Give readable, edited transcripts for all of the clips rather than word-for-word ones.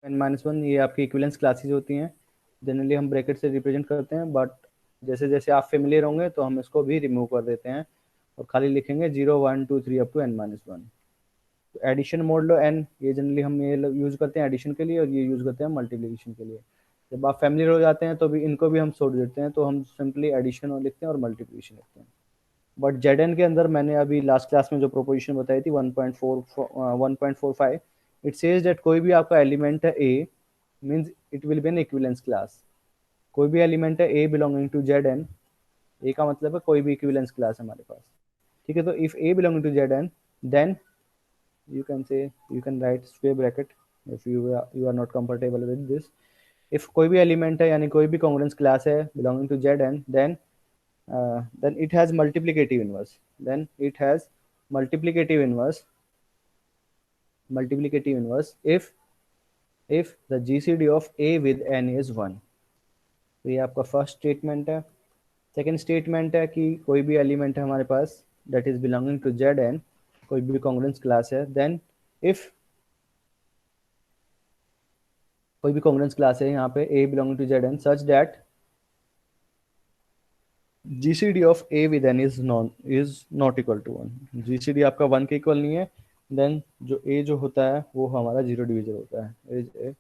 n-1 ये आपकी equivalence classes होती हैं। जनरली हम ब्रैकेट से रिप्रेजेंट करते हैं, बट जैसे जैसे आप फेमिलियर होंगे तो हम इसको भी रिमूव कर देते हैं और खाली लिखेंगे 0 1 2 3 अप टू n-1। तो एडिशन मोड लो n, ये जनरली हम ये यूज़ करते हैं एडिशन के लिए, और ये यूज़ करते हैं मल्टीप्लिकेशन के लिए। जब आप फैमिलियर हो जाते हैं तो भी इनको भी हम छोड़ देते हैं, तो हम सिंपली एडिशन लिखते हैं और मल्टीप्लिकेशन लिखते हैं। बट जेड के अंदर मैंने अभी लास्ट क्लास में जो प्रोपोजिशन बताई थी 1.45, इट सेज दैट कोई भी आपका एलिमेंट है A means it will be an equivalence class. कोई भी एलिमेंट है A belonging to Z N, A का मतलब है कोई भी इक्विवेलेंस क्लास है हमारे पास। ठीक है, तो if A belonging to Z N, then you can say, you can write square bracket if you are not comfortable with this। if कोई भी एलिमेंट है यानी कोई भी कॉन्ग्रुएंस क्लास है belonging to Z N, then it has multiplicative inverse, then it has multiplicative inverse if the GCD of A with n is 1। तो ये आपका फर्स्ट स्टेटमेंट है। सेकेंड स्टेटमेंट है कि कोई भी एलिमेंट है हमारे पास that is belonging to Z N, कोई भी कॉन्ग्रुएंस क्लास है, देन इफ कोई भी कॉन्ग्रुएंस क्लास है यहाँ पे A belonging to Z N such that GCD of A with n is not equal to 1। GCD आपका 1 के इक्वल नहीं है, देन जो A जो होता है वो हमारा जीरो डिविजन होता है, is a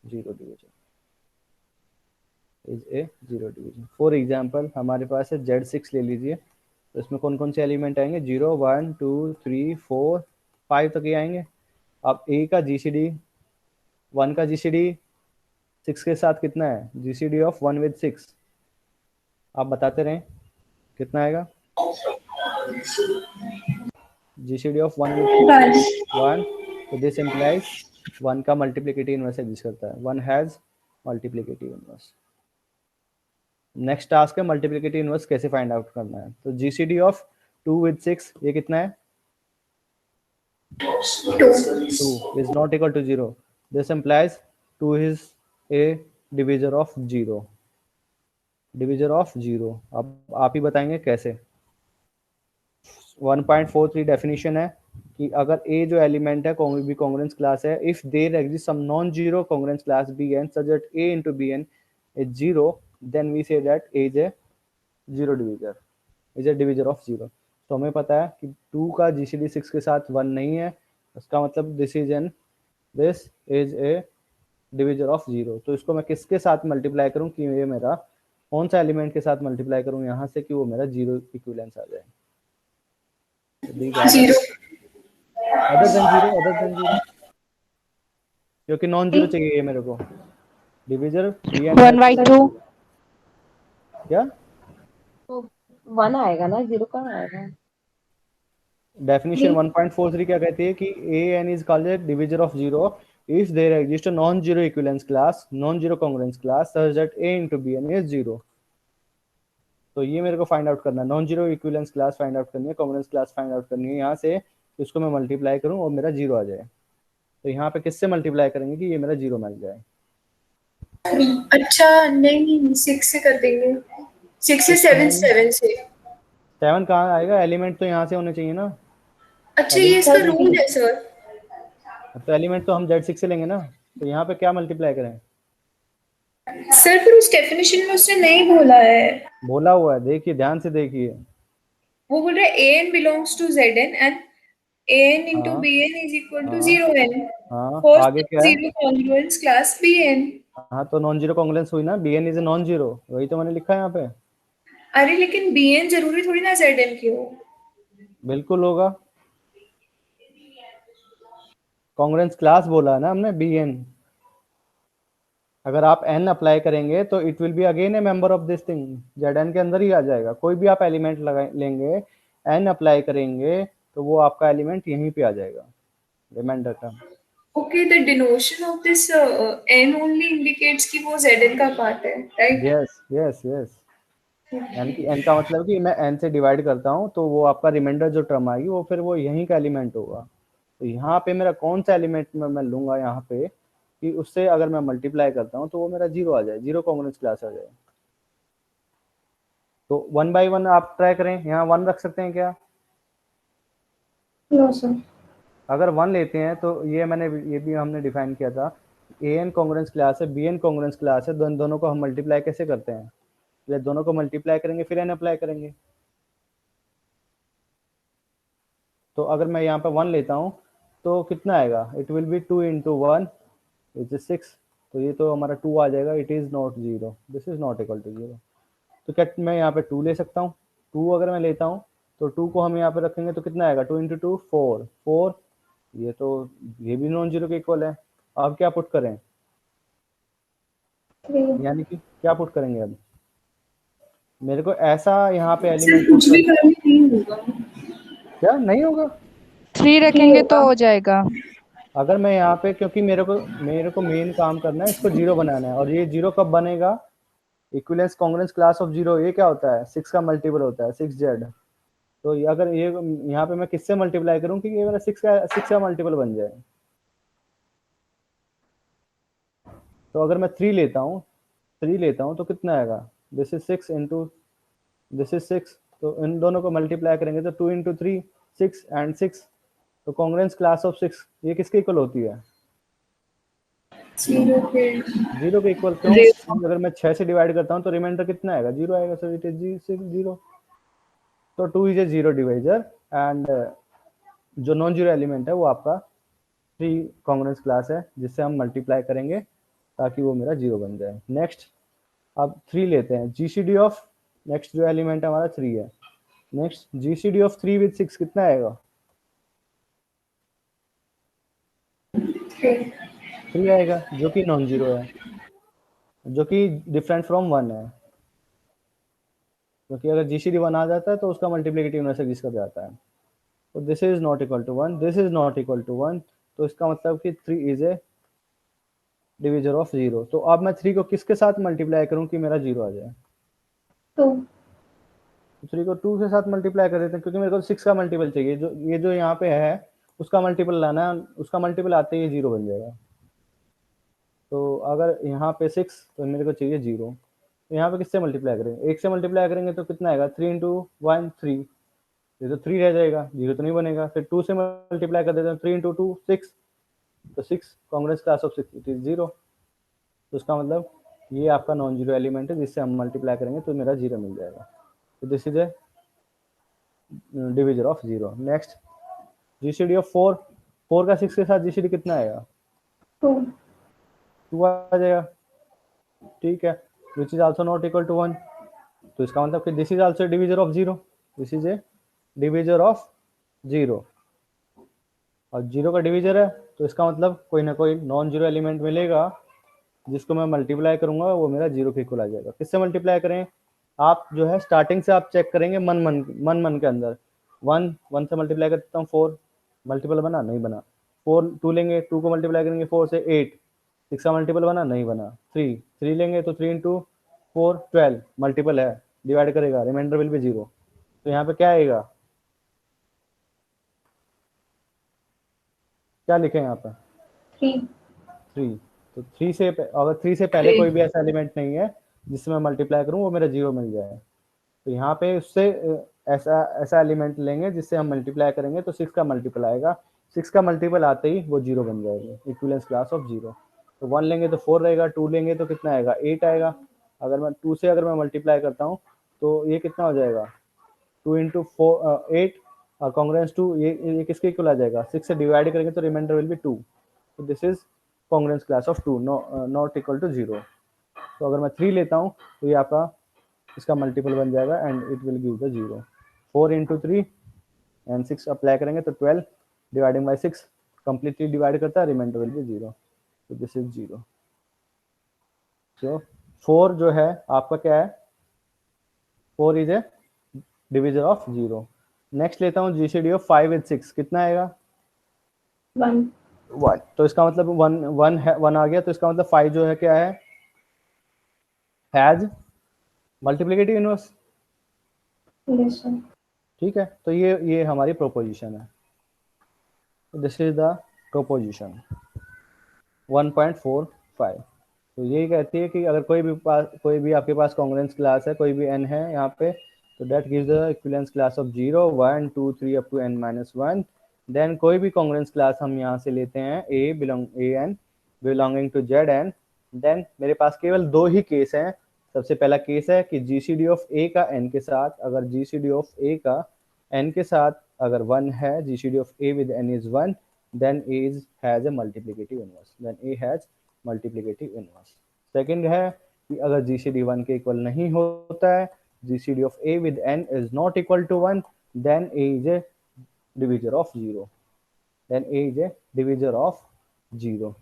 zero division, is a zero division. For example हमारे पास है Z6 ले लीजिए, तो इसमें कौन कौन से एलिमेंट आएंगे, 0 1 2 3 4 5 तक ही आएंगे। अब A का GCD 1 का GCD 6 के साथ कितना है, GCD ऑफ 1 विद 6 आप बताते रहें कितना आएगा। GCD ऑफ 1 विद 1, तो दिस इम्प्लाइज 1 का मल्टीप्लिकेटिव इनवर्स एग्जिस्ट करता है, 1 has multiplicative inverse. Next task है मल्टीप्लिकेटिव इनवर्स कैसे फाइंड आउट करना है। तो GCD ऑफ 2 विद 6 ये कितना है, 2 is not equal to 0। This implies 2 is a divisor of 0, divisor of 0। अब आप ही बताएंगे कैसे। 1.43 डेफिनेशन है कि अगर A जो एलिमेंट है कोई भी कॉन्ग्रुएंस क्लास है, if there exist some non zero congruence class Bn such that A into Bn is 0, then we say that A is a zero divisor, is a divisor of 0। तो हमें पता है कि 2 का GCD 6 के साथ 1 नहीं है, उसका मतलब this is a divisor of 0। तो इसको मैं किसके साथ मल्टीप्लाई करूं कि ये मेरा कौन सा एलिमेंट के साथ मल्टीप्लाई करूं यहाँ से कि वो मेरा जीरो इक्विवेलेंस आ जाए। जीरो अदर देन जीरो क्योंकि नॉन जीरो चाहिए मेरे को। डिविजर Bn 1/2 क्या 1 आएगा ना, 0 कहाँ आएगा। डेफिनेशन 1.43 क्या कहती है कि An is called a divisor of 0 if there exists a non-zero equivalence class, non-zero congruence class such that A into Bn is 0। तो ये मेरे को फाइंड आउट करना है, non zero equivalence class find out करनी है, कॉन्ग्रुएंस क्लास फाइंड आउट करनी है। यहाँ से इसको मैं मल्टीप्लाई करूँ और मेरा जीरो आ जाए। तो यहाँ पे किससे मल्टीप्लाई करेंगे कि ये मेरा जीरो मिल जाए। अच्छा नहीं 6 से कर देंगे, 6 से 7 से 7 कहाँ आएगा, एलिमेंट तो यहाँ से होने चाहिए ना। अच्छा ये इसका रूल है सर। तो एलिमेंट तो हम Z6 से लेंगे ना, तो यहाँ पे क्या मल्टीप्लाई करें। सर पर उस डेफिनेशन में उसने नहीं बोला है। बोला हुआ है, देखिए ध्यान से देखिए, वो बोल रहा है an belongs to Zn and an into हाँ, Bn is equal to हाँ, 0n हाँ, for आगे क्या है, zero congruence class Bn। हाँ तो नॉन जीरो कॉन्ग्रुएंस हुई ना, Bn is a non zero, वही तो मैंने लिखा है यहाँ पे। अरे लेकिन Bn जरूरी थोड़ी ना Zn की हो। बिल्कुल होगा, कॉन्ग्रुएंस क्लास बोला है ना हमने Bn। अगर आप n अप्लाई करेंगे तो it will be again A member of this thing, Zn के अंदर ही आ जाएगा। कोई भी आप एलिमेंट लगा लेंगे, n अप्लाई करेंगे तो वो आपका एलिमेंट यहीं पे आ जाएगा, reminder term. Okay, the denotion of this n only indicates कि वो Zn का पार्ट है, right? यस यस यस, यानी कि n का मतलब कि मैं n से डिवाइड करता हूँ तो वो आपका रिमाइंडर जो टर्म आएगी वो फिर वो यहीं का एलिमेंट होगा। तो यहाँ पे मेरा कौन सा एलिमेंट में मैं लूंगा यहाँ पे कि उससे अगर मैं मल्टीप्लाई करता हूँ तो वो मेरा जीरो आ जाए, जीरो कॉन्ग्रुएंस क्लास आ जाए। तो 1 बाई 1 आप ट्राई करें, यहाँ 1 रख सकते हैं क्या। No sir. अगर 1 लेते हैं तो ये मैंने ये भी हमने डिफाइन किया था, ए एन कॉन्ग्रुएंस क्लास है, बी एन कॉन्ग्रुएंस क्लास है, दोनों को हम मल्टीप्लाई कैसे करते हैं? ये दोनों को मल्टीप्लाई करेंगे फिर एन अप्लाई करेंगे। तो अगर मैं यहाँ पे 1 लेता हूँ तो कितना आएगा? It will be 2 into 1 which is 6। तो ये तो हमारा 2 आ जाएगा। It is not 0, this is not equal to 0। तो क्या मैं यहाँ पे 2 ले सकता हूँ? 2 अगर मैं लेता हूँ तो 2 को हम यहाँ पे रखेंगे तो कितना आएगा? 2 इंटू 2 4 4। ये तो ये भी नॉन जीरो के इक्वल है। अब क्या पुट करें? 3 यानी कि क्या पुट करेंगे? अब मेरे को ऐसा यहाँ पे सर एलिमेंट कुछ पुट भी कर, करोगे नहीं होगा। क्या नहीं होगा? 3 रखेंगे तो हो जाएगा। अगर मैं यहाँ पे, क्योंकि मेरे को मेन काम करना है, इसको 0 बनाना है। और ये 0 कब बनेगा? इक्विवेलेंस कांग्रुएंस क्लास ऑफ 0 ये क्या होता है? 6 का मल्टीपल होता है, 6z। तो अगर ये यहाँ पे मैं किससे मल्टीप्लाई करूँ कि ये मेरा 6 का मल्टीपल बन जाए? तो अगर मैं 3 लेता हूँ तो कितना आएगा? This is 6 into this is 6। तो इन दोनों को मल्टीप्लाई करेंगे तो 2 इंटू 3 6 एंड 6। तो कांग्रुएंस क्लास ऑफ 6 ये किसके इक्वल होती है? 0 के 0 के इक्वल। क्यों? Zero. अगर मैं 6 से डिवाइड करता हूँ तो रिमाइंडर कितना आएगा? 0 आएगा। So it is 0। तो 2 इज ए 0 डिवाइजर एंड जो नॉन जीरो एलिमेंट है वो आपका 3 कांग्रुएंस क्लास है, जिससे हम मल्टीप्लाई करेंगे ताकि वो मेरा 0 बन जाए। नेक्स्ट अब 3 लेते हैं। जीसीडी ऑफ नेक्स्ट जो एलिमेंट हमारा 3 है। नेक्स्ट जीसीडी ऑफ 3 विद 6 कितना आएगा? 3 आएगा, जो कि नॉन जीरो है, जो कि डिफरेंट फ्रॉम 1 है। क्योंकि अगर जीसीडी 1 आ जाता है तो उसका मल्टीप्लिकेटिव इनवर्स एग्जिस्ट कर जाता है। तो this is not equal to 1, this is not equal to 1। तो इसका मतलब कि 3 इज ए डिविजर ऑफ 0। तो अब मैं 3 को किसके साथ मल्टीप्लाई करूं कि मेरा 0 आ जाए? 2 3 को 2 के साथ मल्टीप्लाई कर देते हैं, क्योंकि मेरे को 6 का मल्टीपल चाहिए। ये जो यहाँ पे है उसका मल्टीपल लाना है, उसका मल्टीपल आते ही 0 बन जाएगा। तो अगर यहाँ पे 6 तो मेरे को चाहिए 0। तो यहाँ पे किससे मल्टीप्लाई करेंगे? 1 से मल्टीप्लाई करेंगे तो कितना आएगा? 3 इंटू 1 3। ये तो 3 रह जाएगा, 0 तो नहीं बनेगा। फिर 2 से मल्टीप्लाई कर देते हैं, 3 इंटू 2 6। तो 6 कांग्रुएंस क्लास ऑफ 6 इट इज 0। तो उसका मतलब ये आपका नॉन जीरो एलिमेंट है, जिससे हम मल्टीप्लाई करेंगे तो मेरा 0 मिल जाएगा। तो this is a divisor of 0। Next GCD of 4। 4 का 6 के साथ जीसीडी कितना आएगा? 2 2 आ जाएगा। ठीक है, which is also not equal to 1। तो इसका मतलब कि this is also divisor of 0। This is a divisor of 0। और 0 का डिविजर है तो इसका मतलब कोई ना कोई नॉन जीरो एलिमेंट मिलेगा जिसको मैं मल्टीप्लाई करूंगा, वो मेरा 0 के इक्वल आ जाएगा। किससे मल्टीप्लाई करें? आप जो है स्टार्टिंग से आप चेक करेंगे मन के अंदर। 1 से मल्टीप्लाई करता हूँ 4, मल्टीपल बना? नहीं बना। 4 2 लेंगे, 2 को मल्टीप्लाई करेंगे 4 से 8, 6 का मल्टीपल बना? नहीं बना। 3 लेंगे तो 3 इंटू 4 12 मल्टीपल है, डिवाइड करेगा, रिमाइंडर विल बी 0। तो यहाँ पे क्या आएगा? क्या लिखे यहाँ पे? 3। तो 3 से अगर 3 से पहले कोई भी ऐसा एलिमेंट नहीं है जिससे मैं मल्टीप्लाई करूँ वो मेरा 0 मिल जाए। तो यहाँ पे उससे ऐसा एलिमेंट लेंगे जिससे हम मल्टीप्लाई करेंगे तो 6 का मल्टीपल आएगा। 6 का मल्टीपल आते ही वो 0 बन जाएगा, इक्विवेलेंस क्लास ऑफ 0। तो 1 लेंगे तो 4 रहेगा, 2 लेंगे तो कितना आएगा? 8 आएगा। अगर मैं 2 से अगर मैं मल्टीप्लाई करता हूँ तो ये कितना हो जाएगा? 2 इंटू 8 कांग्रुएंस 2, ये किसके इक्वल आ जाएगा? 6 से डिवाइड करेंगे तो रिमाइंडर विल बी 2। तो this is congruence class of 2 not equal to 0। तो अगर मैं 3 लेता हूँ तो ये आपका इसका मल्टीपल बन जाएगा and it will give the 0। 4 into 3 and 6 apply करेंगे तो 12 डिवाइडिंग बाई 6 कंप्लीटली डिवाइड करता है, रिमाइंडर विल बी 0। तो दिस इज 0। सो 4 जो है आपका क्या है? 4 is a divisor of 0। Next लेता हूँ जीसीडी ऑफ 5 विद 6 कितना आएगा? 1 1। तो इसका मतलब 1 आ गया। तो इसका मतलब 5 जो है क्या है? Has multiplicative inverse. yes sir ठीक है, तो ये हमारी प्रोपोजिशन है। This is the proposition 1.45। तो यही कहती है कि अगर कोई भी आपके पास कांग्रुएंस क्लास है, कोई भी n है यहाँ पे, तो that gives the equivalence class of 0 1 2 3 up to n-1। Then कोई भी कांग्रुएंस क्लास हम यहाँ से लेते हैं a belong a n, belonging to Z N, then मेरे पास केवल दो ही केस हैं। सबसे पहला केस है कि जीसीडी ऑफ ए का एन के साथ, अगर जीसीडी ऑफ ए का एन के साथ अगर 1 है, GCD of A with N is 1, then A has a multiplicative inverse, then A has multiplicative inverse. Second है कि अगर जीसीडी 1 के इक्वल नहीं होता है, GCD of A with N is not equal to 1, then A is a divisor of 0, then A is a divisor of 0।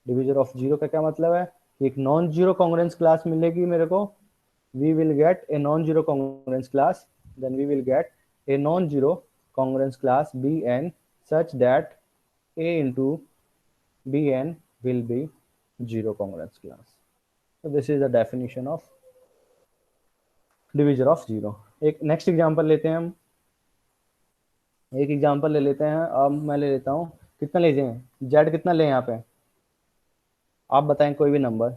Divisor of 0 का क्या मतलब है कि एक नॉन जीरो कॉन्ग्रुएंस क्लास मिलेगी मेरे को, we will get a non zero congruence class, then we will get a non zero congruence class Bn such that A into Bn will be zero congruence class. So this is the definition of divisor of zero. एक next example लेते हैं हम, एक example ले लेते हैं। अब मैं ले लेता हूँ, कितना ले जाएं, z कितना लें यहाँ पे, आप बताएं कोई भी नंबर।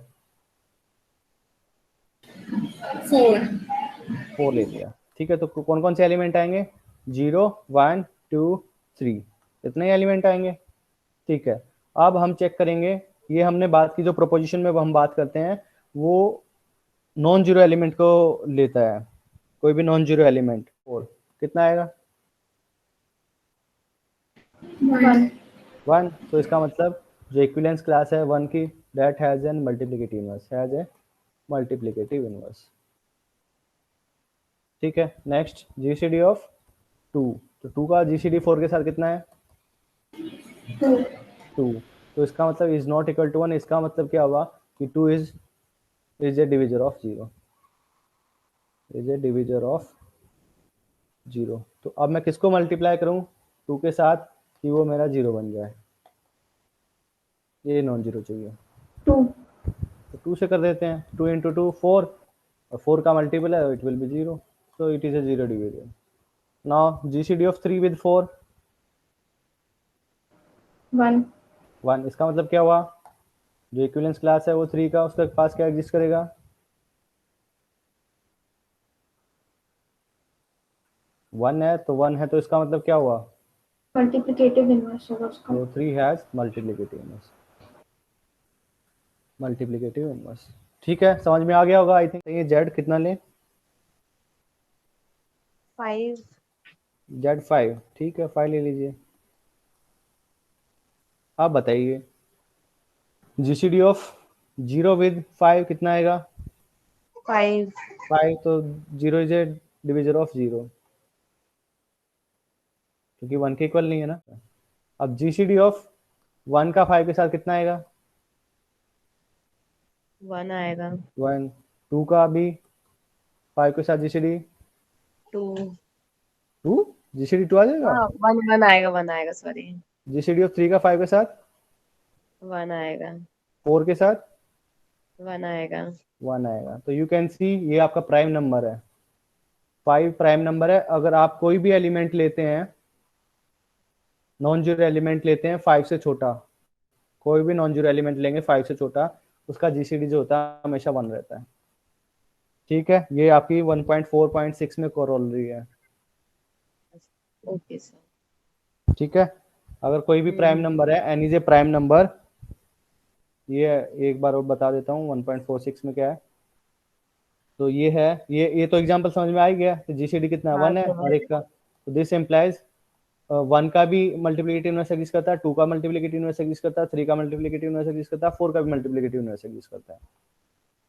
4 ले लिया, ठीक है। तो कौन कौन से एलिमेंट आएंगे, 0 1 2 3, इतने ही एलिमेंट आएंगे, ठीक है। अब हम चेक करेंगे, ये हमने बात की जो प्रोपोजिशन में हम बात करते हैं वो नॉन जीरो एलिमेंट को लेता है, कोई भी नॉन जीरो एलिमेंट। और कितना आएगा 1, तो इसका मतलब जो इक्विवेलेंस क्लास है 1 की, that has an multiplicative inverse, has a multiplicative inverse, ठीक है। नेक्स्ट जीसीडी ऑफ 2, तो 2 का जीसीडी 4 के साथ कितना है 2, तो इसका मतलब इज नॉट इक्वल टू 1, इसका मतलब क्या हुआ कि 2 is a divisor of 0, is a divisor of 0। तो अब मैं किसको मल्टीप्लाई करूं 2 के साथ कि वो मेरा 0 बन जाए, ये नॉन जीरो चाहिए 2, तो 2 से कर देते हैं, 2 इंटू 2 4, और 4 का मल्टीपल है, it will B 0, so it is a 0 division. Now GCD of 3 with 4, 1, इसका मतलब क्या हुआ, जो इक्विवेलेंस क्लास है वो 3 का, उसके पास क्या एग्जिस्ट करेगा 1 है, तो 1 है, तो इसका मतलब क्या हुआ मल्टीप्लिकेटिव इनवर्स होगा उसका, तो 3 has multiplicative inverse, multiplicative inverse, ठीक है। समझ में आ गया होगा आई थिंक। ये जेड कितना ले 5, जेड 5, ठीक है 5 ले लीजिए। आप बताइए जीसीडी ऑफ 0 विद 5 कितना आएगा 5, 5, तो 0 इज ए डिविजर ऑफ 0, क्योंकि 1 के इक्वल नहीं है ना। अब जीसीडी ऑफ 1 का 5 के साथ कितना आएगा 1 आएगा, 1, 2 का भी 5 के साथ जीसीडी 2, जीसीडी 2 आ जाएगा। हाँ 1 आएगा, 1 आएगा, सॉरी जीसीडी ऑफ 3 का 5 के साथ 1 आएगा, 4 के साथ 1 आएगा, 1 आएगा। तो यू कैन सी ये आपका प्राइम नंबर है, 5 प्राइम नंबर है। अगर आप कोई भी एलिमेंट लेते हैं, नॉन जीरो एलिमेंट लेते हैं 5 से छोटा, कोई भी नॉन जीरो एलिमेंट लेंगे 5 से छोटा, उसका जीसीडी जो होता है हमेशा 1 रहता है, ठीक है। ये आपकी 1.4.6 में कोरोलरी है, ओके सर, ठीक है। अगर कोई भी प्राइम नंबर है, N is a prime number, ये एक बार और बता देता हूँ 1.46 में क्या है। तो ये है, ये तो एग्जांपल समझ में आ ही गया। तो जीसीडी कितना है 1 है और एक का, तो दिस इम्प्लाइज 1 का भी मल्टीप्लिकेटिव इनवर्स एग्जिस्ट करता है, 2 का मल्टीप्लिकेटिव इनवर्स एग्जिस्ट करता है, 3 का मल्टीप्लिकेटिव इनवर्स एग्जिस्ट करता है, 4 का भी मल्टीप्लिकेटिव इनवर्स एग्जिस्ट करता है।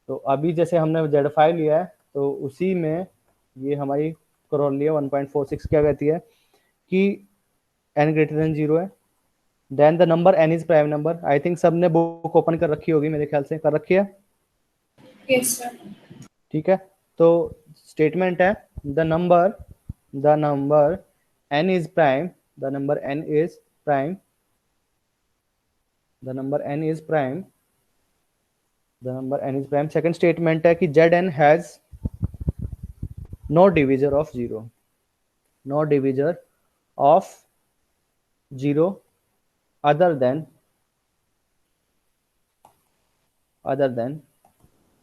तो अभी जैसे हमने Z5 लिया है, तो उसी में ये हमारी कोरोलरी है 1.46 क्या कहती है कि n ग्रेटर देन 0 है, then the number n is prime number. I think सबने बुक ओपन कर रखी होगी, मेरे ख्याल से कर रखी है, Yes, sir. ठीक है। तो स्टेटमेंट है the number n is prime, the number n is prime, the number n is prime, the number n is prime. Second statement है कि Zn has no divisor of 0, no divisor of 0 other than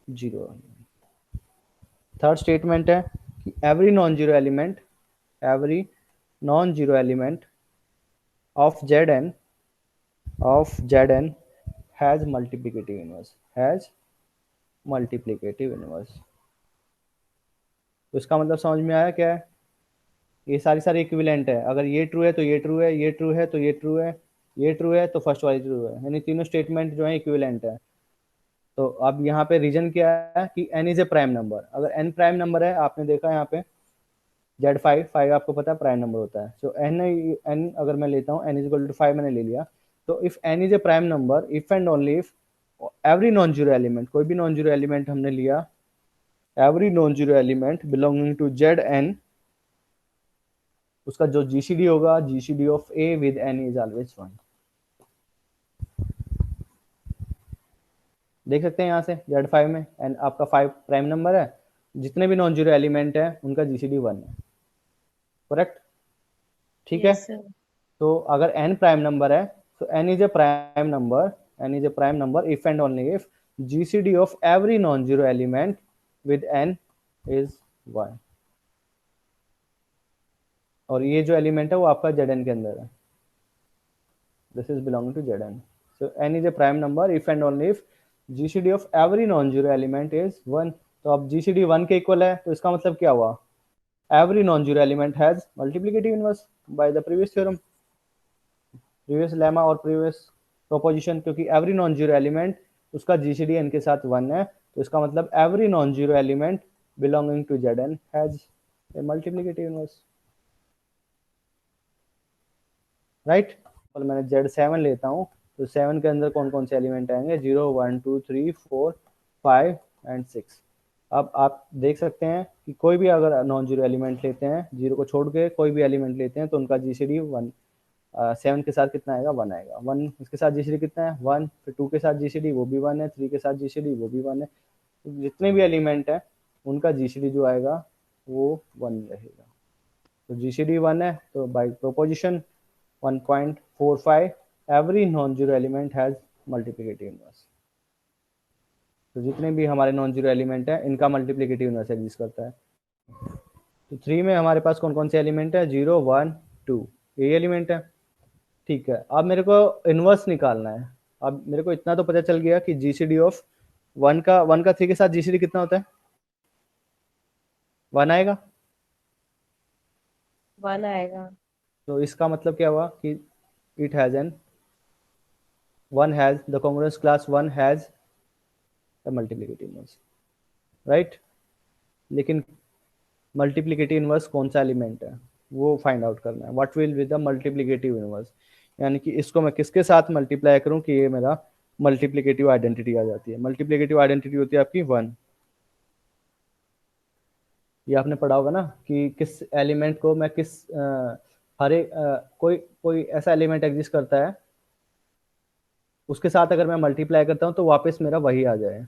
0। Third statement है कि every non-zero element of Zn has multiplicative inverse, has multiplicative inverse. तो इसका मतलब समझ में आया क्या है? ये सारी इक्विवेलेंट है, अगर ये ट्रू है तो ये ट्रू है, ये ट्रू है तो ये ट्रू है, ये ट्रू है तो फर्स्ट वाली ट्रू है, यानी तीनों स्टेटमेंट जो है इक्विवेलेंट है। तो अब यहाँ पे रीजन क्या है कि n is a prime number. अगर n प्राइम नंबर है, आपने देखा यहाँ पे Z5 आपको पता है प्राइम नंबर होता है। सो n अगर मैं लेता हूँ n इज इक्वल टू 5 मैंने ले लिया, तो if n is a prime number, if and only if every non zero element, कोई भी नॉन जीरो एलिमेंट हमने लिया, every non zero element belonging to Zn, उसका जो जीसीडी होगा, GCD of a with n is always 1। देख सकते हैं यहाँ से Z5 में एंड आपका 5 प्राइम नंबर है, जितने भी नॉन जीरो एलिमेंट है उनका जीसीडी 1 है, करेक्ट? ठीक है। Yes, sir. तो अगर n प्राइम नंबर है, तो n is a prime number, n is a prime number if and only if GCD of every non zero element with n is 1। और ये जो एलिमेंट है वो आपका Zn के अंदर है, this is belonging to Zn। So n is a prime number if and only if GCD of every non zero element is 1। तो अब जीसीडी 1 के इक्वल है, तो इसका मतलब क्या हुआ? Every non zero element has multiplicative inverse by the previous theorem, previous lemma और प्रीवियस प्रोपोजिशन, क्योंकि एवरी नॉन जीरो एलिमेंट उसका जीसीडी n के साथ 1 है, तो इसका मतलब every non zero element belonging to Zn has a multiplicative inverse, right? और मैंने Z7 लेता हूँ, तो 7 के अंदर कौन कौन से एलिमेंट आएंगे? 0 1 2 3 4 5 एंड 6। अब आप देख सकते हैं कि कोई भी अगर नॉन जीरो एलिमेंट लेते हैं, जीरो को छोड़ के कोई भी एलिमेंट लेते हैं, तो उनका जीसीडी 1, 7 के साथ कितना आएगा? 1 आएगा। 1 इसके साथ जीसीडी कितना है? 1। फिर 2 के साथ जीसीडी वो भी 1 है, 3 के साथ जीसीडी वो भी 1 है। तो जितने भी एलिमेंट है उनका जीसीडी जो आएगा वो 1 रहेगा। तो जीसीडी 1 है, तो by proposition 1.45 every non zero element has multiplicative inverse. तो जितने भी हमारे नॉन जीरो एलिमेंट है इनका मल्टीप्लिकेटिव इनवर्स एग्जिस्ट करता है। तो 3 में हमारे पास कौन कौन से एलिमेंट है? 0 1 2, यही एलिमेंट है, ठीक है। अब मेरे को इनवर्स निकालना है। अब मेरे को इतना तो पता चल गया कि जीसीडी ऑफ 1 का 3 के साथ जीसीडी कितना होता है? 1 आएगा। 1 आएगा। तो इसका मतलब क्या हुआ कि it has an 1 has the congruence class 1 has the multiplicative inverse, right? लेकिन मल्टीप्लिकेटिव इनवर्स कौन सा एलिमेंट है वो फाइंड आउट करना है। What will be the multiplicative inverse, यानी कि इसको मैं किसके साथ मल्टीप्लाई करूं कि ये मेरा मल्टीप्लिकेटिव आइडेंटिटी आ जाती है। मल्टीप्लिकेटिव आइडेंटिटी होती है आपकी 1। ये आपने पढ़ा होगा ना कि किस एलिमेंट को मैं किस हर एक कोई ऐसा एलिमेंट एग्जिस्ट करता है, उसके साथ अगर मैं मल्टीप्लाई करता हूँ तो वापस मेरा वही आ जाए।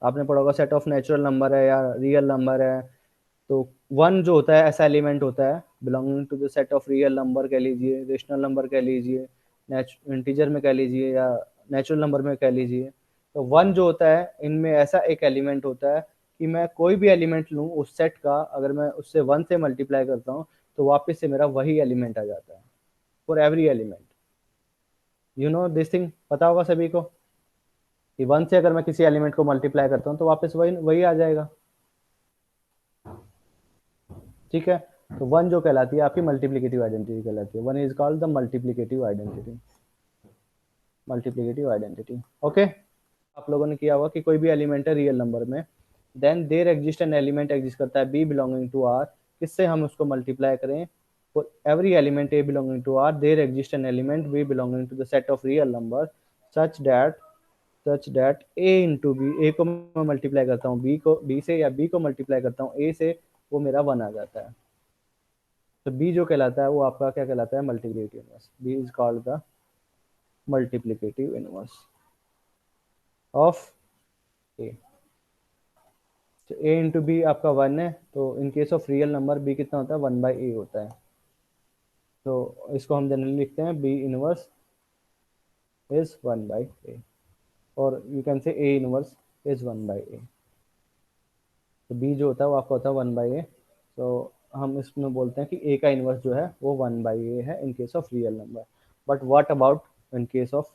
आपने पढ़ा होगा सेट ऑफ नेचुरल नंबर है या रियल नंबर है, तो 1 जो होता है ऐसा एलिमेंट होता है belonging to the set of real number कह लीजिए, रेशनल नंबर कह लीजिए, इंटीजर में कह लीजिए या नेचुरल नंबर में कह लीजिए। तो 1 जो होता है इनमें ऐसा एक एलिमेंट होता है कि मैं कोई भी एलिमेंट लूँ उस सेट का, अगर मैं उससे 1 से मल्टीप्लाई करता हूँ तो वापस से मेरा वही एलिमेंट आ जाता है for every element. You know this thing, पता होगा सभी को कि 1 से अगर मैं किसी एलिमेंट को मल्टीप्लाई करता हूँ तो वापस वही आ जाएगा, ठीक है। तो 1 जो कहलाती है आपकी मल्टीप्लिकेटिव आइडेंटिटी कहलाती है। 1 is called the multiplicative identity, multiplicative identity, okay. आप लोगों ने किया होगा कि कोई भी एलिमेंट है रियल नंबर में, then there exist an element exist करता है बी बिलोंगिंग टू आर, किससे हम उसको मल्टीप्लाई करें? For every element A belonging to R there exist an element B belonging to the set of real number such that A into B, A को मैं multiply करता हूँ B से, या बी को मल्टीप्लाई करता हूँ ए से, वो मेरा 1 आ जाता है। तो बी जो कहलाता है वो आपका क्या कहलाता है? Multiplicative inverse. B is called the multiplicative inverse of A. तो ए इंटू बी आपका 1 है, तो in case of real number B कितना होता है? 1/a होता है। तो इसको हम जनरली लिखते हैं बी इनवर्स इज 1/a, और you can say A inverse is 1/a। तो बी जो होता है वो आपका होता है 1/a। तो हम इसमें बोलते हैं कि ए का इनवर्स जो है वो 1/a है इन case of real number. But what about in case of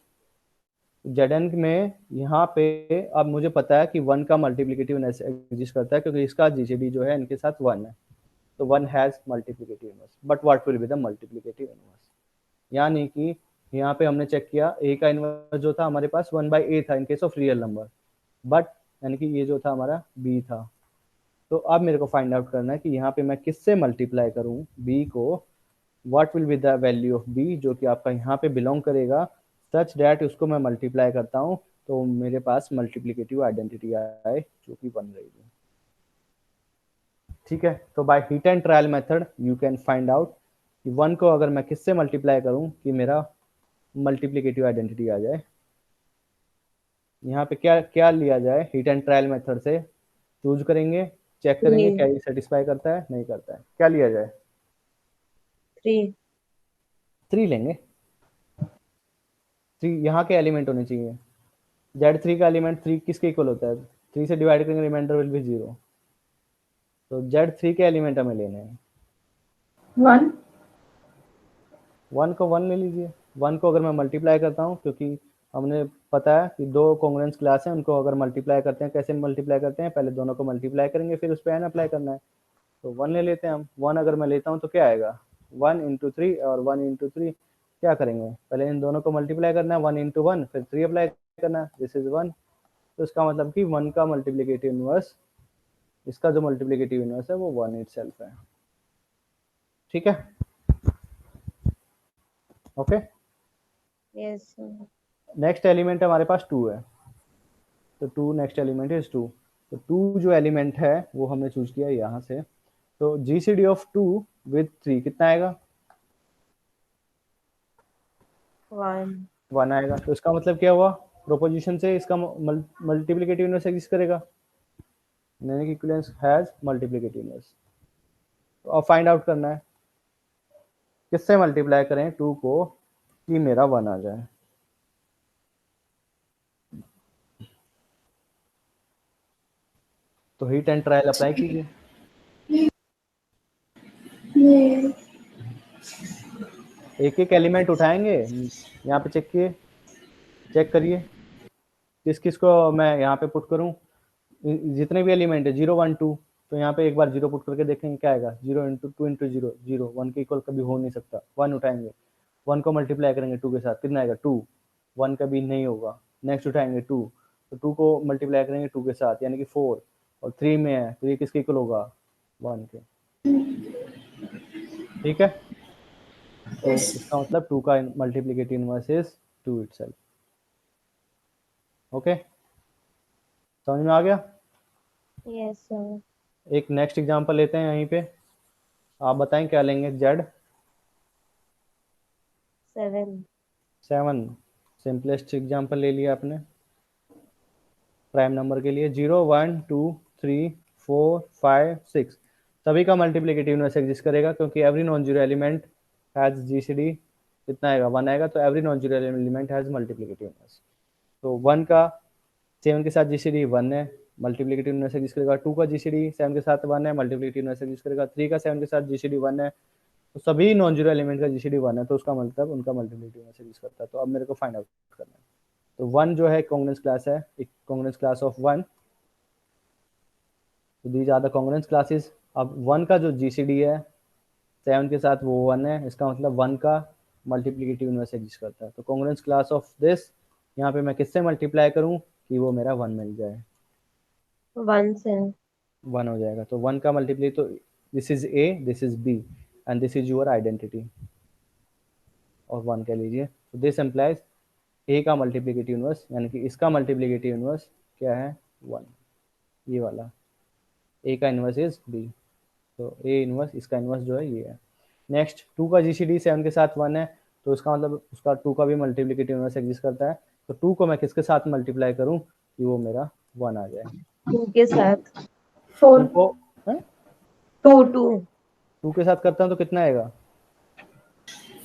Zn में यहाँ पे अब मुझे पता है कि 1 का मल्टीप्लिकेटिव एग्जिस्ट करता है क्योंकि इसका जीसीडी जो है इनके साथ 1 है, तो 1 has multiplicative inverse, but what will be the multiplicative inverse, यानी कि यहाँ पे हमने चेक किया a का इनवर्स जो था हमारे पास 1/a था इन case of real number, but यानी कि ये जो था हमारा b था। तो अब मेरे को फाइंड आउट करना है कि यहाँ पे मैं किससे मल्टीप्लाई करूँ b को, what will be the value of b जो कि आपका यहाँ पे बिलोंग करेगा, सच डैट उसको मैं मल्टीप्लाई करता हूँ तो मेरे पास मल्टीप्लिकेटिव आइडेंटिटी आए जो कि बन रही है। ठीक है, तो by hit and trial method you can find out कि 1 को अगर मैं किससे मल्टीप्लाई करूँ कि मेरा मल्टीप्लिकेटिव आइडेंटिटी आ जाए। यहाँ पे क्या क्या लिया जाए, हिट एंड ट्रायल मेथड से चूज करेंगे, चेक करेंगे क्या ये सेटिस्फाई करता है नहीं करता है। क्या लिया जाए? 3 लेंगे। 3 यहाँ के एलिमेंट होने चाहिए। Z3 का एलिमेंट 3 किसके इक्वल होता है? 3 से डिवाइड करेंगे रिमाइंडर विल बी 0, तो Z3 के एलिमेंट हमें लेने हैं। 1 को 1 ले लीजिए। 1 को अगर मैं मल्टीप्लाई करता हूँ, क्योंकि हमने पता है कि 2 कॉन्ग्रुएंस क्लास हैं, उनको अगर मल्टीप्लाई करते हैं, कैसे मल्टीप्लाई करते हैं, पहले दोनों को मल्टीप्लाई करेंगे फिर उस पर n अप्लाई करना है। तो 1 ले लेते हैं हम। 1 अगर मैं लेता हूँ तो क्या आएगा? 1 इंटू 3 और 1 इंटू 3 क्या करेंगे, पहले इन दोनों को मल्टीप्लाई करना है, 1 इंटू 1 फिर 3 अप्लाई करना है, दिस इज 1। तो इसका मतलब कि 1 का मल्टीप्लिकेटिव इनवर्स, इसका जो मल्टीप्लिकेटिव इनवर्स है वो 1 इटसेल्फ है। ठीक है, ओके। यस नेक्स्ट एलिमेंट हमारे पास 2 है, तो 2 नेक्स्ट एलिमेंट इज 2। तो 2 जो एलिमेंट है वो हमने चूज किया यहाँ से, तो जीसीडी ऑफ 2 विद 3 कितना आएगा? 1 आएगा। तो इसका मतलब क्या हुआ, प्रोपोजिशन से इसका मल्टीप्लिकेटिव इनवर्स एग्जिस्ट करेगा, यानी कि इक्विवेलेंस हैज मल्टीप्लिकेटिव इनवर्स। तो अब फाइंड आउट करना है किससे मल्टीप्लाई करें 2 को कि मेरा 1 आ जाए। तो हीट एंड ट्रायल अप्लाई कीजिए। एक एक एलिमेंट उठाएंगे, यहाँ पे चेक करिए किस किस को मैं यहाँ पे पुट करूँ। जितने भी एलिमेंट है 0 1 2, तो यहाँ पे एक बार 0 पुट करके देखेंगे क्या आएगा। 0 इंटू 2 इंटू 0 0, 1 के इक्वल कभी हो नहीं सकता। 1 उठाएंगे, 1 को मल्टीप्लाई करेंगे 2 के साथ, कितना आएगा 2, 1 कभी नहीं होगा। नेक्स्ट उठाएंगे 2, तो 2 को मल्टीप्लाई करेंगे 2 के साथ यानी कि 4, और 3 में है तो ये किसके इक्वल होगा? 1 के। ठीक है, तो इसका मतलब 2 का multiplicative inverse is 2 itself. Okay, समझ में आ गया? Yes sir. एक नेक्स्ट एग्जांपल लेते हैं यहीं पे, आप बताएं क्या लेंगे। Z 7 सिंपलेस्ट एग्जांपल ले लिया आपने प्राइम नंबर के लिए। 0 1 2 3 4 5 6 सभी का मल्टीप्लिकेटिव इनवर्स एग्जिस्ट करेगा, क्योंकि every non zero element has GCD कितना आएगा? 1 आएगा। तो every non zero element has multiplicative inverse. तो 1 का 7 के साथ जीसीडी 1 है, मल्टीप्लिकेटिव इनवर्स एग्जिस्ट करेगा। 2 का जीसीडी 7 के साथ 1 है, मल्टीप्लिकेटिव इनवर्स एग्जिस्ट करेगा। 3 का 7 के साथ जीसीडी 1 है, तो सभी नॉन जीरो एलिमेंट का जीसीडी 1 है, तो उसका मतलब उनका मल्टीप्लिकेटिव इनवर्स एग्जिस्ट करता है। तो अब मेरे को फाइंड आउट करना है। तो 1 जो है कॉन्ग्रुएंस क्लास है, एक कॉन्ग्रुएंस क्लास ऑफ 1, तो these are the congruence classes. अब 1 का जो जीसीडी है 7 के साथ वो 1 है, इसका मतलब 1 का मल्टीप्लिकेटिव इनवर्स एग्जिस्ट करता है। तो कॉन्ग्रुएंस क्लास ऑफ दिस, यहाँ पे मैं किससे मल्टीप्लाई करूँ कि वो मेरा 1 मिल जाए? 1 से 1 हो जाएगा। तो 1 का मल्टीप्लाई, तो this is A, this is B and this is your identity और 1 कह लीजिए। तो दिस एम्प्लाइज A का मल्टीप्लिकेटिव इनवर्स, यानी कि इसका मल्टीप्लिकेटिव इनवर्स क्या है? 1, ये वाला। A का इनवर्स इज B, तो A इनवर्स, इसका इनवर्स जो है ये है। नेक्स्ट 2 का जीसीडी 7 के साथ 1 है, तो इसका मतलब उसका 2 का भी मल्टीप्लिकेटिव इनवर्स एग्जिस्ट करता है। तो 2 को मैं किसके साथ मल्टीप्लाई करूं कि वो मेरा 1 आ जाए? 2 के साथ 4 2 को 2 2 के साथ करता हूं तो कितना आएगा?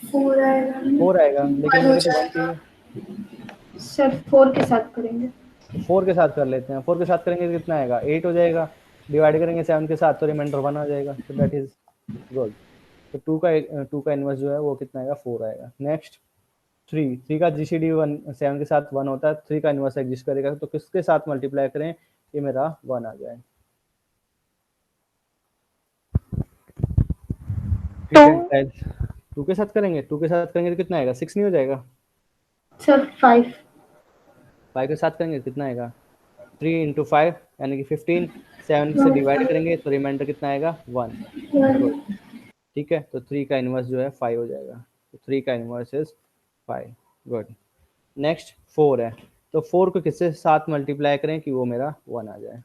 4 आएगा। 4 आएगा, लेकिन 1 हो मुझे तो 1 जाएगा चाहिए। सर। 4 के साथ करेंगे। तो 4 के साथ कर लेते हैं। 4 के साथ करेंगे तो कितना आएगा? 8 हो जाएगा। डिवाइड करेंगे 7 के साथ तो रिमाइंडर 1 आ जाएगा। तो दैट इज गुड। तो 2 का इनवर्स जो है वो कितना आएगा? 4 आएगा। नेक्स्ट थ्री का जीसीडी 7 के साथ 1 होता है, 3 का इनवर्स एग्जिस्ट करेगा, तो किसके साथ मल्टीप्लाई करें ये मेरा 1 आ जाए। तो 2 के साथ करेंगे, 2 के साथ करेंगे तो कितना आएगा, 6 नहीं हो जाएगा? सर 5। 5 के साथ करेंगे तो कितना आएगा, 3 इंटू 5 यानी कि 15, 7 से डिवाइड करेंगे तो रिमाइंडर कितना आएगा, 1। गुड, ठीक है, तो 3 का इनवर्स जो है 5 हो जाएगा, तो 3 का इनवर्स इज 5। गुड, नेक्स्ट 4 है, तो 4 को किससे साथ मल्टीप्लाई करें कि वो मेरा 1 आ जाए।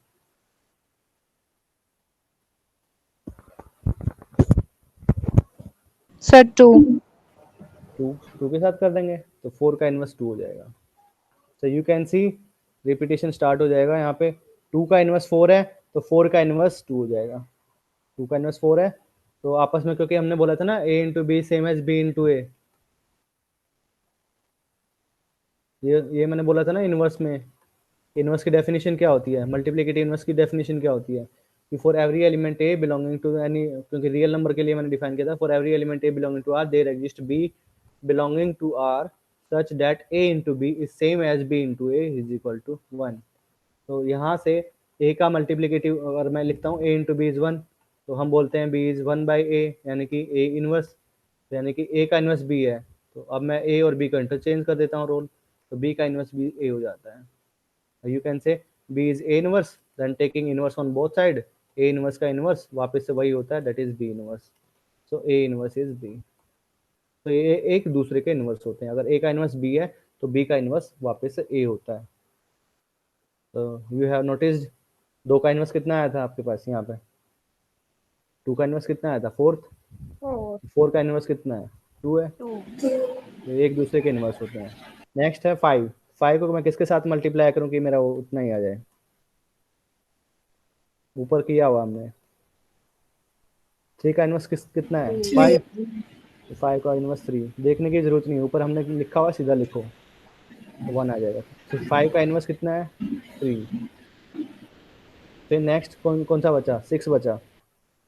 सर 2। 2 के साथ कर देंगे तो 4 का इनवर्स 2 हो जाएगा। So you can see repetition start हो जाएगा यहाँ पे। 2 का इनवर्स 4 है तो 4 का इनवर्स 2 हो जाएगा। 2 का इनवर्स 4 है तो आपस में, क्योंकि हमने बोला था ना a into B same as b into A, ये मैंने बोला था ना इनवर्स में। इनवर्स की डेफिनेशन क्या होती है, मल्टीप्लिकेटिव इनवर्स की डेफिनेशन क्या होती है कि for every element A belonging to any, क्योंकि रियल नंबर के लिए मैंने डिफाइन किया था, for every element A belonging to R there exist b belonging to R such that a into b is same as b into a is equal to 1। तो यहाँ से a का multiplicative अगर मैं लिखता हूँ a इंटू बी इज 1, तो हम बोलते हैं b इज 1 बाई a, यानी कि a इनवर्स, यानी कि a का इनवर्स b है। तो अब मैं a और b का इंटरचेंज कर देता हूँ रोल, तो b का इनवर्स b a हो जाता है। You can say b is a inverse, then taking inverse on both side, a inverse का inverse वापस से वही होता है, that is b inverse, so a inverse is b। तो ये एक दूसरे के इनवर्स होते हैं, अगर a का इनवर्स b है तो b का इनवर्स वापस से a होता है। तो यू हैव नोटिस्ड 2 का इनवर्स कितना आया था आपके पास यहाँ पे, 2 का इनवर्स कितना आया था 4, 4 का इनवर्स कितना है 2 है, तो एक दूसरे के इनवर्स होते हैं। नेक्स्ट है 5, 5 को मैं किसके साथ मल्टीप्लाई करूँ कि मेरा उतना ही आ जाए, ऊपर किया हुआ हमने। 3 का इनवर्स कितना है 5, तो 5 का इनवर्स 3, देखने की जरूरत नहीं, ऊपर हमने लिखा हुआ सीधा लिखो तो 1 आ जाएगा। तो 5 का इनवर्स कितना है 3। फिर नेक्स्ट कौन सा बचा, 6 बचा,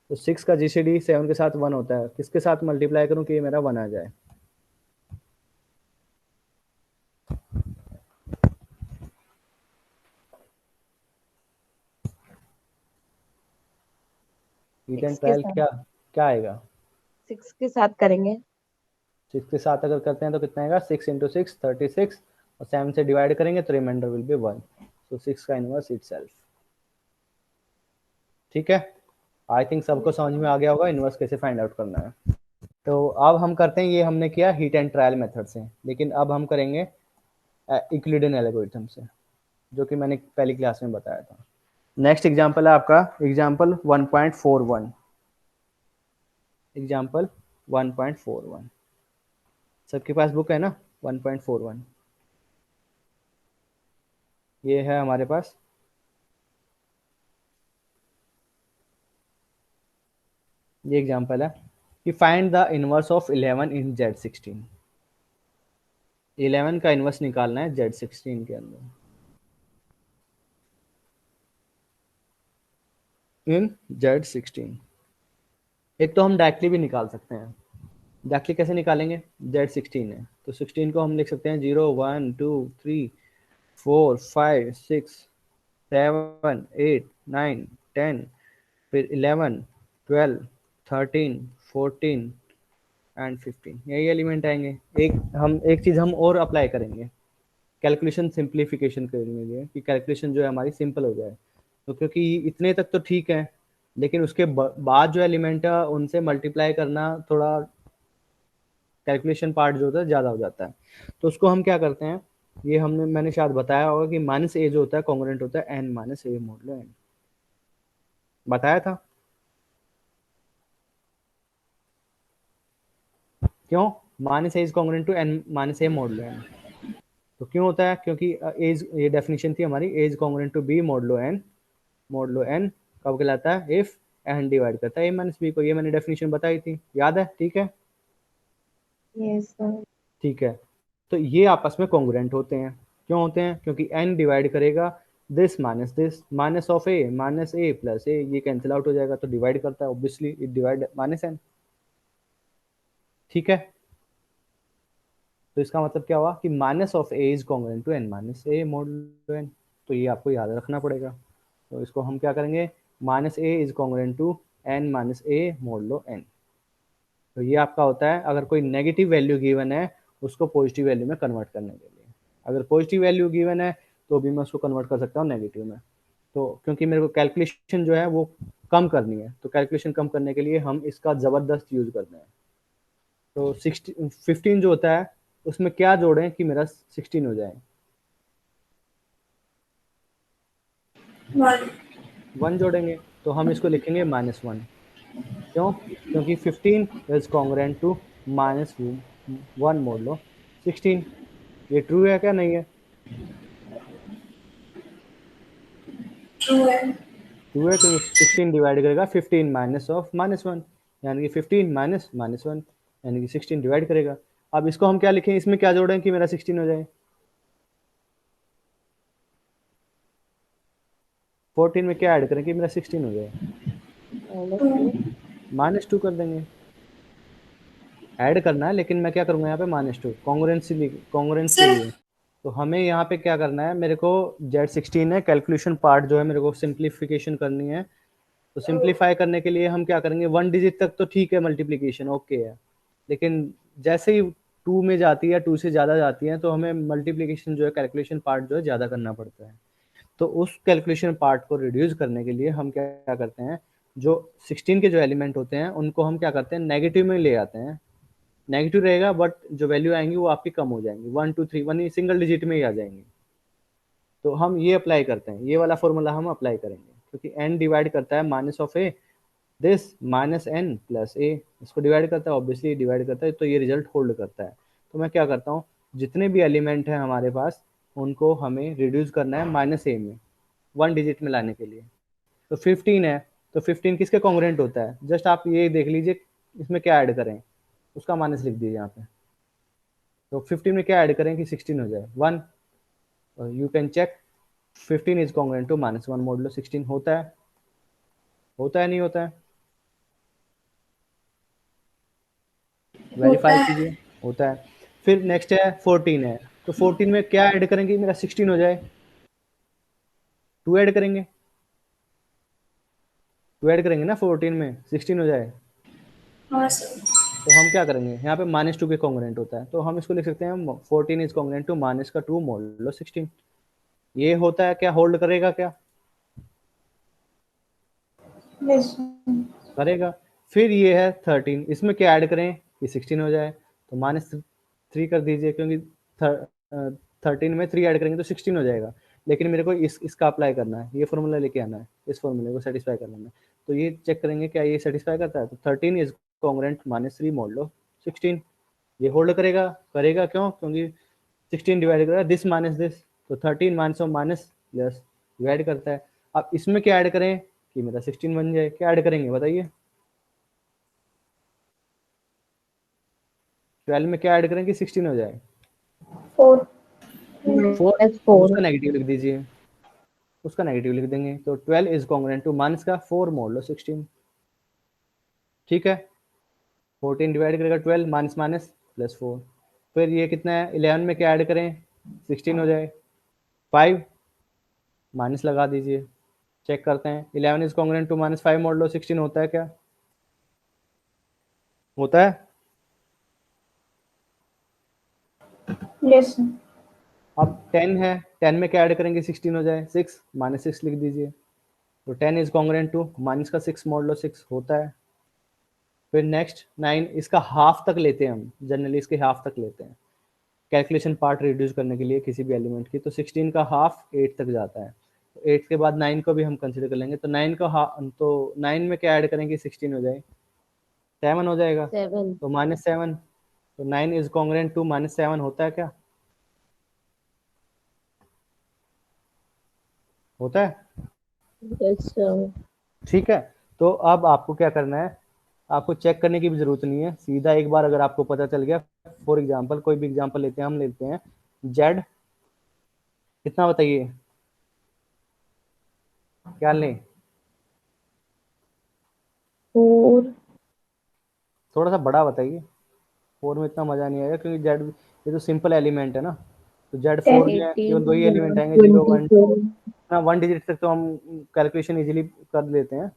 तो 6 का जीसीडी 7 के साथ 1 होता है, किसके साथ मल्टीप्लाई करूँ कि ये मेरा 1 आ जाए। हीट एंड 6 के ट्रायल साथ, क्या क्या आएगा, 6 के साथ करेंगे। 6 के साथ अगर करते हैं तो कितना आएगा, 6 इंटू 6 36, और 7 से डिवाइड करेंगे तो रिमाइंडर विल बी 1, तो 6 का इनवर्स इटसेल्फ। ठीक है, आई थिंक सबको समझ में आ गया होगा इनवर्स कैसे फाइंड आउट करना है। तो अब हम करते हैं, ये हमने किया हीट एंड ट्रायल मेथड से, लेकिन अब हम करेंगे यूक्लिडियन एल्गोरिथम से, जो कि मैंने पहली क्लास में बताया था। नेक्स्ट एग्जांपल है आपका एग्जांपल 1.41, एग्जांपल 1.41, सबके पास बुक है ना 1.41, ये है हमारे पास। ये एग्जांपल है कि find the inverse of 11 in Z16, 11 का इनवर्स निकालना है Z16 के अंदर, इन Z16। एक तो हम डायरेक्टली भी निकाल सकते हैं, डायरेक्टली कैसे निकालेंगे, Z16 है तो 16 को हम लिख सकते हैं 0 1 2 3 4 5 6 7 8 9 10, फिर 11 12 13 14 एंड 15, यही एलिमेंट आएंगे। एक चीज़ हम और अप्लाई करेंगे कैलकुलेशन सिंप्लीफिकेशन के लिए, कि कैलकुलेशन जो है हमारी सिंपल हो जाए। तो क्योंकि इतने तक तो ठीक है, लेकिन उसके बाद जो एलिमेंट है उनसे मल्टीप्लाई करना थोड़ा कैलकुलेशन पार्ट जो होता है ज़्यादा हो जाता है। तो उसको हम क्या करते हैं, ये मैंने शायद बताया होगा कि माइनस ए जो होता है कॉन्ग्रुएंट होता है n minus a modulo n, बताया था क्यों, minus a is congruent to n minus a modulo n. तो क्यों होता है, क्योंकि एज, ये डेफिनेशन थी हमारी, as congruent to b modulo n, modulo n कब कहलाता है, इफ एन डिवाइड करता है ए माइनस बी को, ये मैंने डेफिनेशन बताई थी, याद है, ठीक है। Yes sir. ठीक है, तो ये आपस में कॉन्ग्रुएंट होते हैं, क्यों होते हैं, क्योंकि n डिवाइड करेगा this minus of a minus a plus a, ये कैंसिल आउट हो जाएगा तो डिवाइड करता है, obviously it divide minus n। ठीक है, तो इसका मतलब क्या हुआ कि minus of a is congruent to n minus a modulo n. तो ये आपको याद रखना पड़ेगा। तो इसको हम क्या करेंगे, minus a is congruent to n minus a modulo n. तो ये आपका होता है अगर कोई नेगेटिव वैल्यू गिवन है उसको पॉजिटिव वैल्यू में कन्वर्ट करने के लिए। अगर पॉजिटिव वैल्यू गिवन है तो भी मैं उसको कन्वर्ट कर सकता हूँ नेगेटिव में। तो क्योंकि मेरे को कैलकुलेशन जो है वो कम करनी है, तो कैलकुलेशन कम करने के लिए हम इसका ज़बरदस्त यूज़ करते हैं। तो 15 जो होता है उसमें क्या जोड़ें कि मेरा 16 हो जाए। 1 जोड़ेंगे तो हम इसको लिखेंगे -1। क्यों? क्योंकि 15 इज कॉन्ग्रुएंट टू -1 मोड 16। ये ट्रू है क्या? नहीं है? ट्रू है। ट्रू है क्योंकि 16 डिवाइड करेगा 15 माइनस ऑफ -1, यानी कि 15 माइनस -1 यानी कि 16 डिवाइड करेगा। अब इसको हम क्या लिखें, इसमें क्या जोड़ें कि मेरा 16 हो जाए? 14 में क्या ऐड करें कि मेरा 16 हो जाए? -2 कर देंगे। ऐड करना है लेकिन मैं क्या करूँगा यहाँ पे -2 कॉन्ग्रुएंस के सर लिए। तो हमें यहाँ पे क्या करना है, मेरे को Z16 है, कैलकुलेशन पार्ट जो है मेरे को सिंप्लीफिकेशन करनी है। तो सिंप्लीफाई करने के लिए हम क्या करेंगे, 1 डिजिट तक तो ठीक है मल्टीप्लिकेशन ओके है, लेकिन जैसे ही 2 में जाती है, 2 से ज़्यादा जाती है तो हमें मल्टीप्लिकेशन जो है कैलकुलेशन पार्ट जो है ज़्यादा करना पड़ता है। तो उस कैलकुलेशन पार्ट को रिड्यूस करने के लिए हम क्या करते हैं, जो 16 के जो एलिमेंट होते हैं उनको हम क्या करते हैं नेगेटिव में ले आते हैं। नेगेटिव रहेगा बट जो वैल्यू आएंगी वो आपकी कम हो जाएंगी, 1 2 3 1 सिंगल डिजिट में ही आ जाएंगी। तो हम ये अप्लाई करते हैं, ये वाला फॉर्मूला हम अप्लाई करेंगे क्योंकि n डिवाइड करता है minus of a this minus n plus a, इसको डिवाइड करता है, ऑब्वियसली डिवाइड करता है तो ये रिजल्ट होल्ड करता है। तो मैं क्या करता हूँ, जितने भी एलिमेंट हैं हमारे पास उनको हमें रिड्यूस करना है माइनस ए में, 1 डिजिट में लाने के लिए। तो 15 है तो 15 किसके कॉन्ग्रुएंट होता है, जस्ट आप ये देख लीजिए इसमें क्या ऐड करें, उसका माइनस लिख दीजिए यहाँ पे। तो 15 में क्या ऐड करें कि 16 हो जाए 1। You can check 15 is congruent to -1 modulo 16 होता है, होता है नहीं होता है? होता वेरीफाई है। कीजिए, होता है। फिर नेक्स्ट है 14 है, तो 14 में क्या ऐड करेंगे मेरा 16 हो जाए? 2 ऐड करेंगे, 2 ऐड करेंगे ना 14 में 16 हो जाए। हाँ सर। तो हम क्या करेंगे, यहाँ पे -2 के कॉन्ग्रुएंट होता है तो हम इसको लिख सकते हैं 14 इज कॉन्ग्रुएंट टू -2 मॉडुलो 16। ये होता है क्या, होल्ड करेगा क्या? यस। करेगा। फिर ये है 13, इसमें क्या ऐड करें कि 16 हो जाए? तो -3 कर दीजिए क्योंकि 13 में 3 ऐड करेंगे तो 16 हो जाएगा। लेकिन मेरे को इसका अप्लाई करना है, ये फॉर्मूला लेके आना है, इस फॉर्मूले को सेटिस्फाई करना है। तो ये चेक करेंगे क्या ये सेटिस्फाई करता है। तो 13 इज कॉन्ग्रुएंट -3 मॉडुलो 16, ये होल्ड करेगा। करेगा क्यों? क्योंकि 16 डिवाइड करेगा दिस माइनस दिस, तो 13 minus of minus plus divide करता है। अब इसमें क्या ऐड करें कि मेरा 16 बन जाए, क्या ऐड करेंगे बताइए? 12 में क्या ऐड करें कि 16 हो जाए? 4 4। -4 अब उसका नेगेटिव लिख दीजिए, उसका नेगेटिव लिख देंगे। तो 12 इज कॉन्ग्रुएंट टू माइनस का 4 मॉडुलो 16। ठीक है, 14 डिवाइड करेगा 12 माइनस माइनस प्लस 4। फिर ये कितना है, 11 में क्या ऐड करें 16 हो जाए? 5 माइनस लगा दीजिए, चेक करते हैं 11 इज कॉन्ग्रुएंट टू -5 मॉडुलो 16 होता है क्या? होता है। यस अब 10 है, 10 में क्या ऐड करेंगे 16 हो जाए? 6 -6 लिख दीजिए। तो 10 इज कॉन्ग्रुएंट टू -6 मॉडुलो 6 होता है। फिर नेक्स्ट 9, इसका हाफ तक लेते हैं हम, जनरली इसके हाफ तक लेते हैं कैलकुलेशन पार्ट रिड्यूस करने के लिए किसी भी एलिमेंट की। तो 16 का हाफ 8 तक जाता है, तो 8 के बाद 9 को भी हम कंसिडर कर लेंगे। तो 9 का हाफ, तो 9 में क्या ऐड करेंगे 16 हो जाए? 7 हो जाएगा। 7 तो -7, तो 9 इज कॉन्ग्रुएंट टू -7 होता है क्या? होता है। यस ठीक है, तो अब आपको क्या करना है, आपको चेक करने की भी जरूरत नहीं है, सीधा एक बार अगर आपको पता चल गया, फॉर एग्जांपल कोई भी एग्जांपल लेते हैं, हम लेते हैं जेड कितना बताइए, क्या लें? 4 थोड़ा सा बड़ा बताइए, 4 में इतना मजा नहीं आएगा क्योंकि जेड ये तो सिंपल एलिमेंट है ना, तो Z4 में 18 केवल दो ही एलिमेंट आएंगे, 0 1 2 24 ना, 1 डिजिट तक तो हम कैलकुलेशन इजीली कर लेते हैं।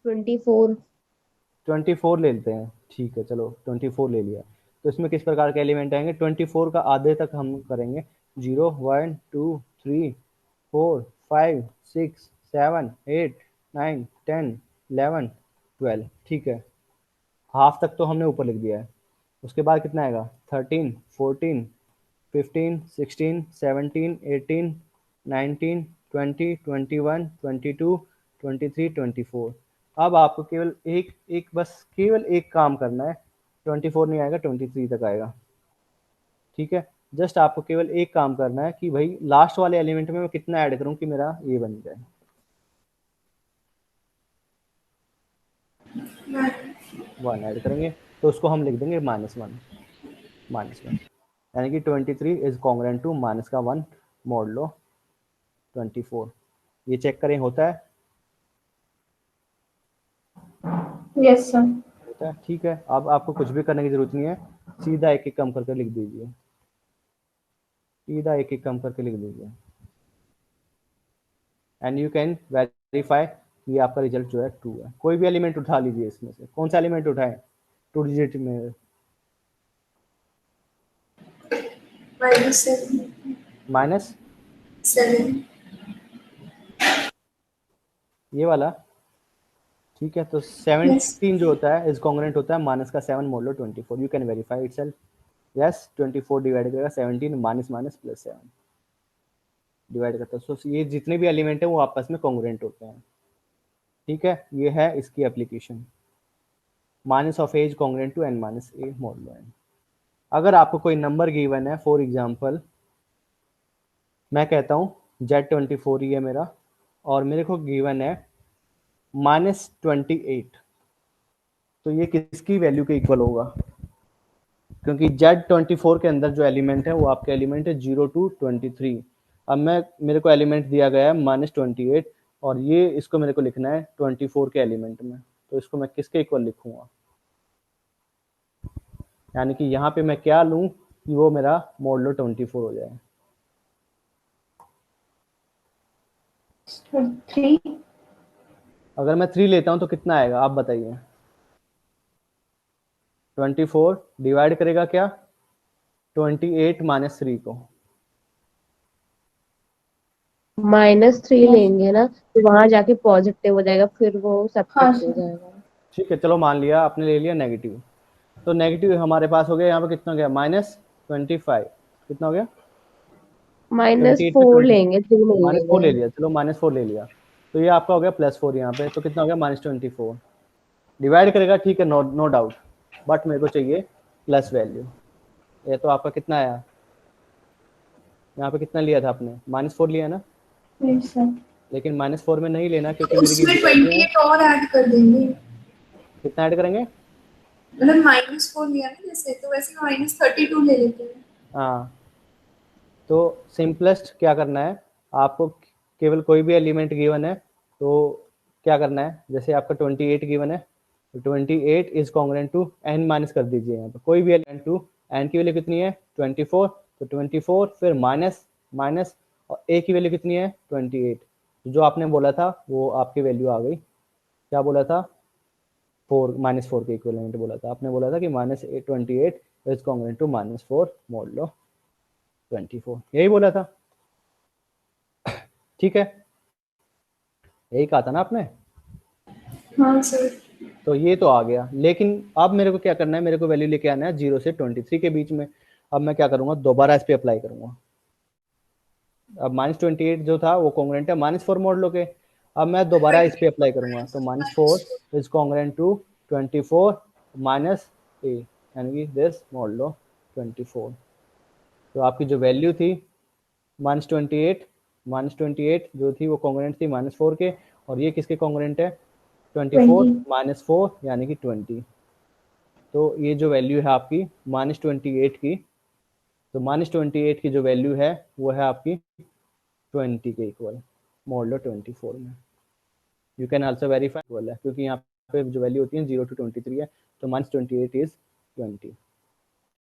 24 24 ले लेते हैं, ठीक है चलो 24 ले लिया। तो इसमें किस प्रकार के एलिमेंट आएंगे, 24 का आधे तक हम करेंगे, 0 1 2 3 4 5 6 7 8 9 10 11 12, ठीक है, हाफ तक तो हमने ऊपर लिख दिया है। उसके बाद कितना आएगा, 13 14 15 16 17 18 19 20 21 22 23 24। अब आपको केवल केवल एक काम करना है, 24 नहीं आएगा, 23 तक आएगा, ठीक है। जस्ट आपको केवल एक काम करना है कि भाई लास्ट वाले एलिमेंट में मैं कितना ऐड करूं कि मेरा ये बन जाए। 1 ऐड करेंगे तो उसको हम लिख देंगे -1 यानी कि 23 इज कॉन्ग्रुएंट टू माइनस का 1 मोड लो 24। ये चेक करें होता है, यस सर। होता है, ठीक है। अब आपको कुछ भी करने की जरूरत नहीं है, सीधा एक एक कम करके लिख दीजिए, सीधा एक एक कम करके लिख दीजिए, एंड यू कैन वेरीफाई ये आपका रिजल्ट जो है ट्रू है। कोई भी एलिमेंट उठा लीजिए, इसमें से कौन सा एलिमेंट उठाएं, 2 डिजिट में माइनस -7 ये वाला, ठीक है। तो 17 जो होता है इज कॉन्ग्रुएंट होता है माइनस का 7 mode low 24, you can verify itself, yes 24 divide करेगा 17 माइनस माइनस प्लस 7 डिवाइड करता है। सो ये जितने भी एलिमेंट हैं वो आपस में कॉन्ग्रुएंट होते हैं, ठीक है। ये है इसकी application, minus of as congruent to n minus a modulo n। अगर आपको कोई नंबर गिवन है, फॉर एग्जांपल मैं कहता हूँ Z24 ही है मेरा, और मेरे को गिवन है -28, तो ये किसकी वैल्यू के इक्वल होगा, क्योंकि Z24 के अंदर जो एलिमेंट है वो आपके एलिमेंट है 0 to 23। अब मेरे को एलिमेंट दिया गया है -28, और ये इसको मेरे को लिखना है 24 के एलिमेंट में, तो इसको मैं किसके इक्वल लिखूंगा, यानी कि यहाँ पे मैं क्या लूँ कि वो मेरा मॉडुलो 24 हो जाए। 3 अगर मैं 3 लेता हूँ तो कितना आएगा आप बताइए, 24 डिवाइड करेगा क्या 28 माइनस 3 को, -3 लेंगे ना तो वहां जाके पॉजिटिव हो जाएगा, फिर वो सब्ट्रैक्ट हो जाएगा। ठीक है चलो मान लिया आपने ले लिया नेगेटिव, तो नेगेटिव हमारे पास हो गया यहाँ पे कितना हो गया -25, कितना हो गया -28 पे -4 20, लेंगे, 3 नहीं -4 ले लेंगे। लिया, चलो -4 ले लिया, तो ये आपका हो गया +4 यहाँ पे, तो कितना हो गया -24 डिवाइड करेगा, ठीक है, नो डाउट, बट मेरे को चाहिए प्लस वैल्यू। ये तो आपका कितना आया, यहाँ पे कितना लिया था आपने, -4 लिया ना, लेकिन -4 में नहीं लेना क्योंकि मेरी उसमें वैल्यू है, 28 और ऐड कर देंगे, कितना ऐड करेंगे, मतलब -4 लिया ना जैसे, तो वैसे -32 ले लेते हैं। हाँ। तो सिंपलेस्ट क्या करना है आपको, केवल कोई भी एलिमेंट गिवन है तो क्या करना है, जैसे आपका 28 गिवन है तो 28 is congruent to n minus कर दीजिए, यहाँ पे कोई भी एलिमेंट टू n की वैल्यू कितनी है 24, तो 24 फिर माइनस माइनस और a की वैल्यू कितनी है 28, जो आपने बोला था वो आपकी वैल्यू आ गई, क्या बोला था 4 के इक्विवेलेंट बोला था आपने, बोला था कि -28 इज कॉन्ग्रुएंट टू -4 मोडुलो 24, यही बोला था, ठीक है, यही कहा था ना आपने। हाँ सर। तो ये तो आ गया, लेकिन अब मेरे को क्या करना है, मेरे को वैल्यू लेके आना है 0 से 23 के बीच में। अब मैं क्या करूंगा, दोबारा इस पे अप्लाई करूंगा। अब -28 जो था वो कॉन्ग्रुएंट है -4 मोडुलो के, अब मैं दोबारा इस पे अप्लाई करूंगा, तो -4 इज कॉन्ग्रुएंट टू 24 माइनस ए, यानी कि दिस मोडुलो 24। तो आपकी जो वैल्यू थी -28 जो थी वो कॉन्ग्रुएंट थी -4 के, और ये किसके कॉन्ग्रुएंट है 24 -4 यानी कि 20। तो ये जो वैल्यू है आपकी -28 की, तो -28 की जो वैल्यू है वो है आपकी 20 के इक्वल मोडुलो 24 में। You can also verify equal है, क्योंकि यहाँ पे जो वैल्यू होती है 0 to 23 है, तो -28 इज 20।